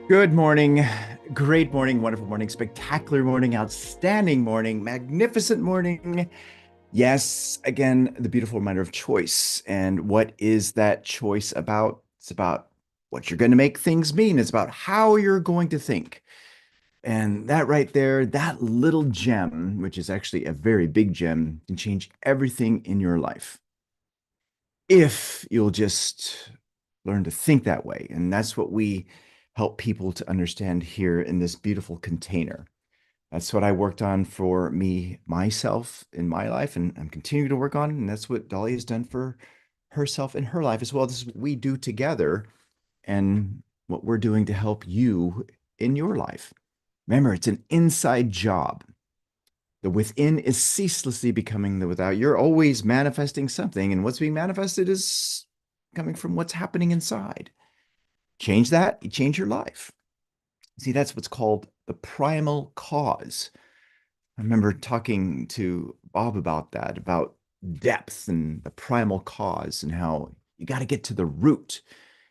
Good morning, great morning, wonderful morning, spectacular morning, outstanding morning, magnificent morning. Yes, again, the beautiful reminder of choice. And what is that choice about? It's about what you're going to make things mean. It's about how you're going to think. And that right there, that little gem, which is actually a very big gem, can change everything in your life if you'll just learn to think that way. And that's what we help people to understand here in this beautiful container. That's what I worked on for me, myself in my life, and I'm continuing to work on. And that's what Dolly has done for herself in her life as well. This is what we do together and what we're doing to help you in your life. Remember, it's an inside job. The within is ceaselessly becoming the without. You're always manifesting something, and what's being manifested is coming from what's happening inside. Change that, you change your life. See, that's what's called the primal cause. I remember talking to Bob about that, about depth and the primal cause, and how you got to get to the root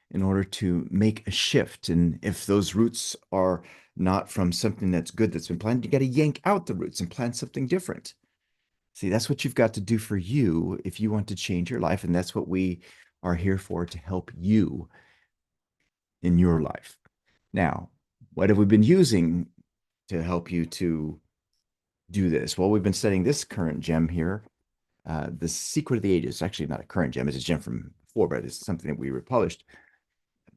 in order to make a shift. And if those roots are not from something that's good that's been planted, you got to yank out the roots and plant something different. See, that's what you've got to do for you if you want to change your life. And that's what we are here for, to help you in your life. Now, what have we been using to help you to do this? Well, we've been studying this current gem here, The Secret of the Ages. Actually, not a current gem, it's a gem from before, but it's something that we republished.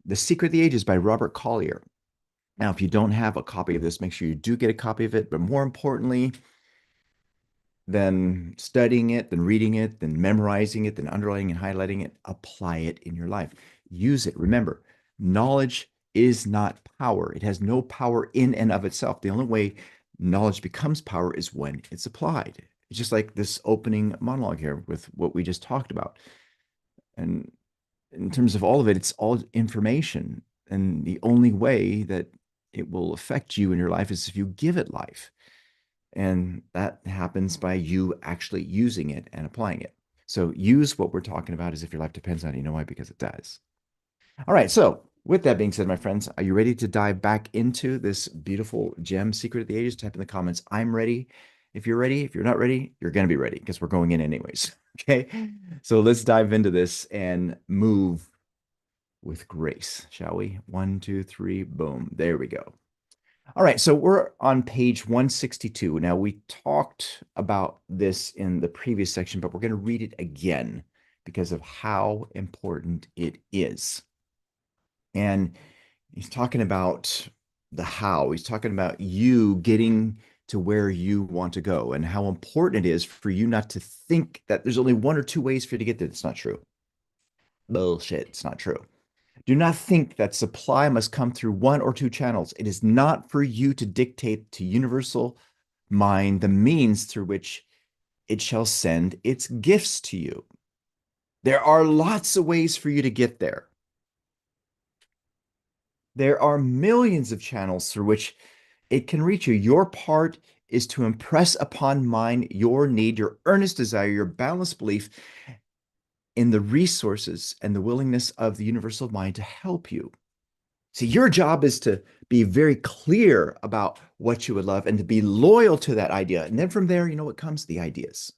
The Secret of the Ages by Robert Collier. Now, if you don't have a copy of this, make sure you do get a copy of it. But more importantly than studying it, than reading it, than memorizing it, than underlining and highlighting it, apply it in your life. Use it. Remember, knowledge is not power. It has no power in and of itself. The only way knowledge becomes power is when it's applied. It's just like this opening monologue here with what we just talked about. And in terms of all of it, it's all information. And the only way that it will affect you in your life is if you give it life. And that happens by you actually using it and applying it. So use what we're talking about as if your life depends on it. You know why? Because it does. All right. So with that being said, my friends, are you ready to dive back into this beautiful gem, Secret of the Ages? Type in the comments, I'm ready. If you're ready, if you're not ready, you're going to be ready because we're going in anyways. Okay. So let's dive into this and move with grace, shall we? 1, 2, 3, boom. There we go. All right, so we're on page 162. Now, we talked about this in the previous section, but we're going to read it again because of how important it is. And he's talking about the how. He's talking about you getting to where you want to go and how important it is for you not to think that there's only one or two ways for you to get there. That's not true. Bullshit. It's not true. Do not think that supply must come through one or two channels. It is not for you to dictate to universal mind the means through which it shall send its gifts to you. There are lots of ways for you to get there. There are millions of channels through which it can reach you. Your part is to impress upon mind your need, your earnest desire, your balanced belief in the resources and the willingness of the universal mind to help you. See, your job is to be very clear about what you would love and to be loyal to that idea. And then from there, you know what comes? The ideas.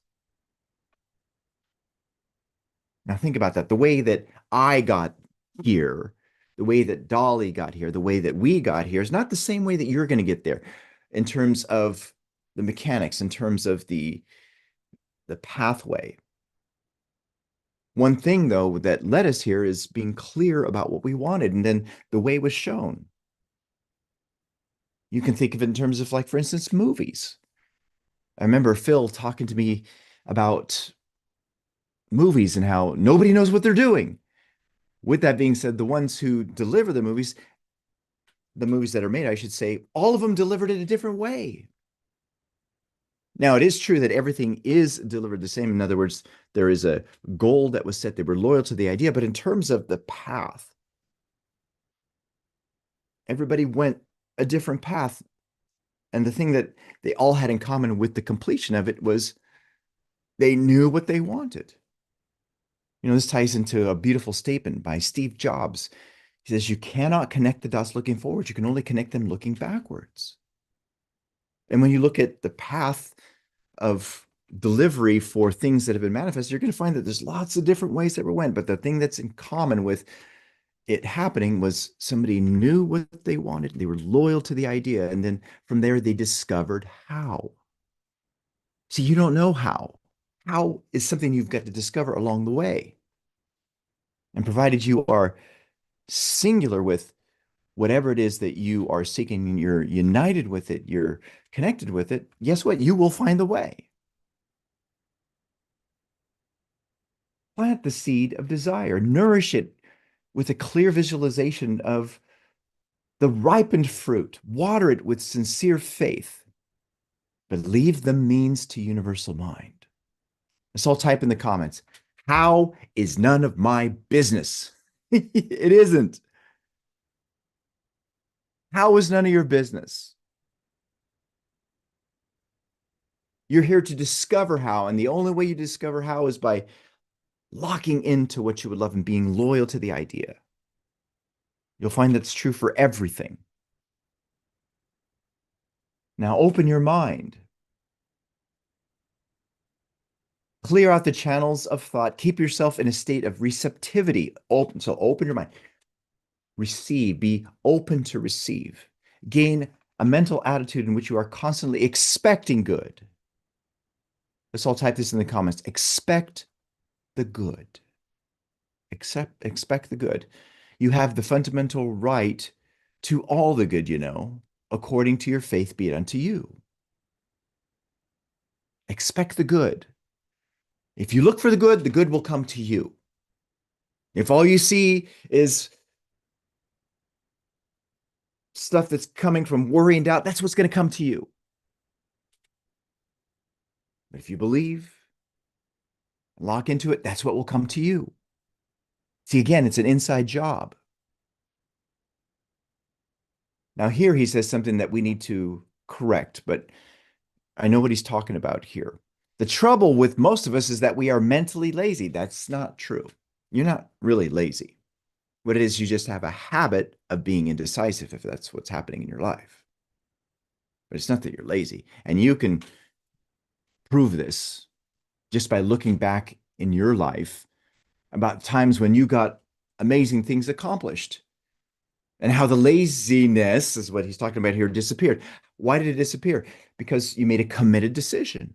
Now, think about that. The way that I got here, the way that Dolly got here, the way that we got here is not the same way that you're going to get there in terms of the mechanics, in terms of the pathway. One thing, though, that led us here is being clear about what we wanted, and then the way was shown. You can think of it in terms of, like, for instance, movies. I remember Phil talking to me about movies and how nobody knows what they're doing. With that being said, the ones who deliver the movies that are made, I should say, all of them delivered it a different way. Now, it is true that everything is delivered the same. In other words, there is a goal that was set. They were loyal to the idea, but in terms of the path, everybody went a different path. And the thing that they all had in common with the completion of it was they knew what they wanted. You know, this ties into a beautiful statement by Steve Jobs. He says you cannot connect the dots looking forward. You can only connect them looking backwards. And when you look at the path of delivery for things that have been manifested, you're going to find that there's lots of different ways that we went. But the thing that's in common with it happening was somebody knew what they wanted. They were loyal to the idea. And then from there, they discovered how. See, you don't know how. How is something you've got to discover along the way. And provided you are singular with whatever it is that you are seeking, and you're united with it, you're connected with it, guess what? You will find the way. Plant the seed of desire, nourish it with a clear visualization of the ripened fruit, water it with sincere faith, but leave the means to universal mind. Let's all type in the comments. How is none of my business? It isn't. How is none of your business? You're here to discover how, and the only way you discover how is by locking into what you would love and being loyal to the idea. You'll find that's true for everything. Now open your mind. Clear out the channels of thought. Keep yourself in a state of receptivity. Open. So open your mind. Receive. Be open to receive. Gain a mental attitude in which you are constantly expecting good. Let's all type this in the comments. Expect the good. Expect the good. You have the fundamental right to all the good, according to your faith be it unto you. Expect the good. If you look for the good will come to you. If all you see is stuff that's coming from worry and doubt, that's what's going to come to you. But if you believe, lock into it, that's what will come to you. See, again, it's an inside job. Now, here he says something that we need to correct, but I know what he's talking about here. The trouble with most of us is that we are mentally lazy. That's not true. You're not really lazy. What it is, you just have a habit of being indecisive if that's what's happening in your life. But it's not that you're lazy. And you can prove this just by looking back in your life about times when you got amazing things accomplished and how the laziness is what he's talking about here disappeared. Why did it disappear? Because you made a committed decision.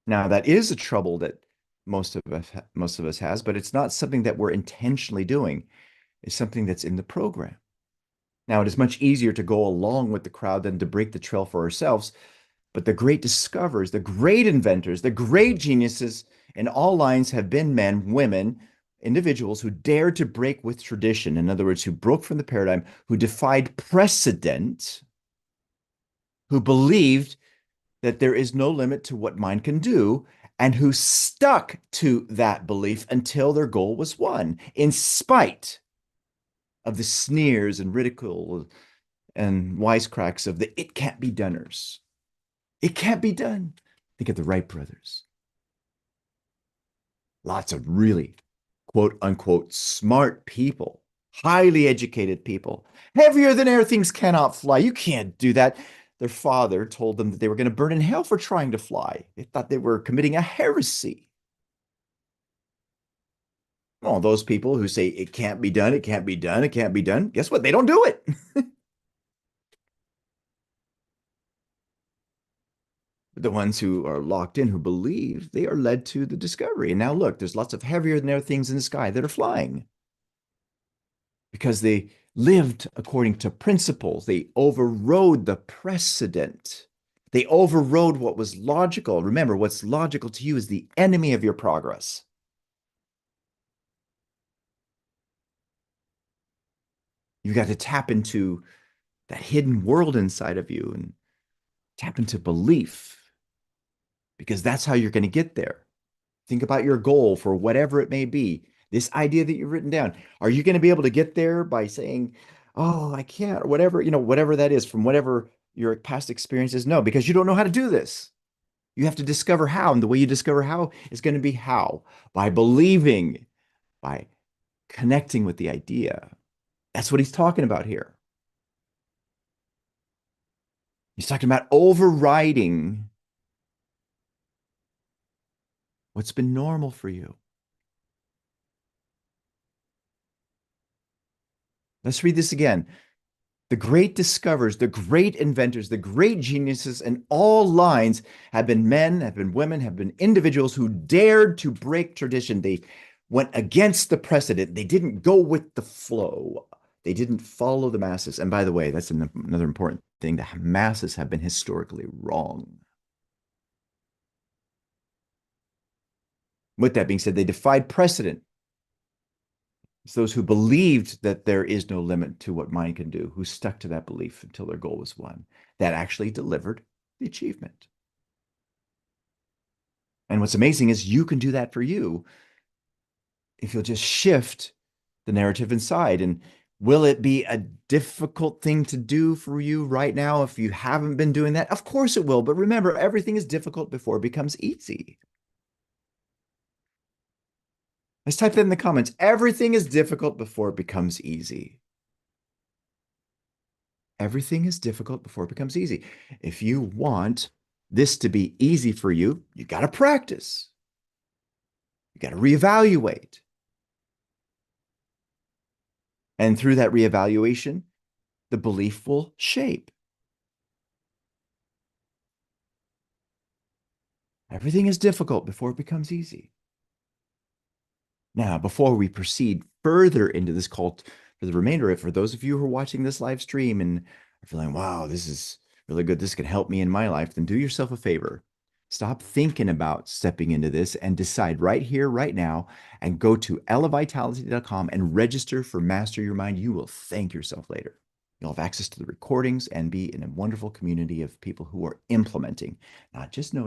Now, that is a trouble that most of us has, but it's not something that we're intentionally doing. It's something that's in the program. Now, it is much easier to go along with the crowd than to break the trail for ourselves. But the great discoverers, the great inventors, the great geniuses in all lines have been men, women, individuals who dared to break with tradition. In other words, who broke from the paradigm, who defied precedent, who believed that there is no limit to what mind can do, and who stuck to that belief until their goal was won, in spite of the sneers and ridicule and wisecracks of the it can't be doneers. It can't be done. Think of the Wright brothers. Lots of really, quote unquote, smart people, highly educated people. Heavier than air things cannot fly. You can't do that. Their father told them that they were going to burn in hell for trying to fly. They thought they were committing a heresy. Well, those people who say it can't be done, it can't be done, it can't be done, guess what? They don't do it. The ones who are locked in, who believe, they are led to the discovery. And now look, there's lots of heavier than air things in the sky that are flying because they lived according to principles. They overrode the precedent. They overrode what was logical. Remember, what's logical to you is the enemy of your progress. You've got to tap into that hidden world inside of you and tap into belief, because that's how you're going to get there. Think about your goal for whatever it may be. This idea that you've written down, are you going to be able to get there by saying, oh, I can't, or whatever, whatever that is from whatever your past experiences? No, because you don't know how to do this. You have to discover how. And the way you discover how is going to be how? By believing, by connecting with the idea. That's what he's talking about here. He's talking about overriding what's been normal for you. Let's read this again. The great discoverers, the great inventors, the great geniuses in all lines have been men, have been women, have been individuals who dared to break tradition. They went against the precedent. They didn't go with the flow. They didn't follow the masses. And by the way, that's another important thing. The masses have been historically wrong. With that being said, they defied precedent. It's those who believed that there is no limit to what mind can do, who stuck to that belief until their goal was won, that actually delivered the achievement. And what's amazing is you can do that for you if you'll just shift the narrative inside. And will it be a difficult thing to do for you right now if you haven't been doing that? Of course it will. But remember, everything is difficult before it becomes easy. Let's type that in the comments. Everything is difficult before it becomes easy. Everything is difficult before it becomes easy. If you want this to be easy for you, you got to practice. You got to reevaluate. And through that reevaluation, the belief will shape. Everything is difficult before it becomes easy. Now, before we proceed further into this call for the remainder of it, for those of you who are watching this live stream and are feeling, wow, this is really good, this can help me in my life, then do yourself a favor. Stop thinking about stepping into this and decide right here, right now, and go to elevitality.com and register for Master Your Mind. You will thank yourself later. You'll have access to the recordings and be in a wonderful community of people who are implementing, not just knowing.